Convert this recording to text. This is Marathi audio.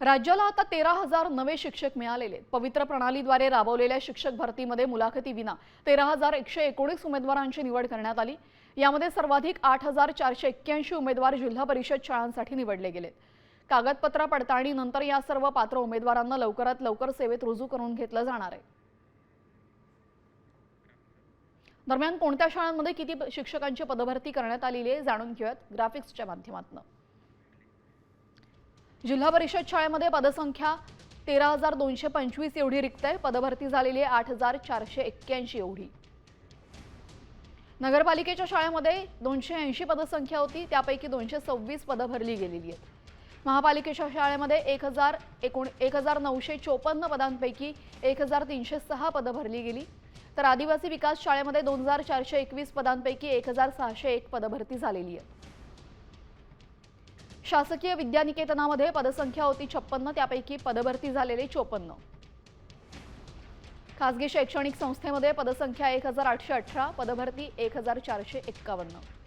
राज्याला आता 13,000 नवे शिक्षक मिळालेले आहेत। पवित्र प्रणालीद्वारे राबवलेल्या शिक्षक भरतीमध्ये मुलाखतीविना 13,119 उमेदवारांची निवड करण्यात आली। यामध्ये सर्वाधिक 8,481 उमेदवार जिल्हा परिषद शाळांसाठी निवडले गेलेत। कागदपत्र पडताळणीनंतर या सर्व पात्र उमेदवारांना लवकरात लवकर सेवेत रुजू करून घेतलं जाणार आहे। दरम्यान कोणत्या शाळांमध्ये किती शिक्षकांची पदभरती करण्यात आली आहे जाणून घेऊयात ग्राफिक्सच्या माध्यमातून। जिल्हा परिषद शाळेमध्ये पदसंख्या 13,225 एवढी रिक्त आहे। पदभरती झालेली आहे 8,481 एवढी। नगरपालिकेच्या शाळेमध्ये 280 पदसंख्या होती, त्यापैकी 226 पदं भरली गेलेली आहेत। महापालिकेच्या शाळेमध्ये 1,954 पदांपैकी 1,306 पदं भरली गेली, तर आदिवासी विकास शाळेमध्ये 2,421 पदांपैकी 1,601 पदं भरती झालेली आहे। शासकीय विद्यानिकेतनामध्ये पदसंख्या होती 56, त्यापैकी पदभरती झालेले 54। खासगी शैक्षणिक संस्थेमध्ये पदसंख्या 1,818, पदभरती 1,451।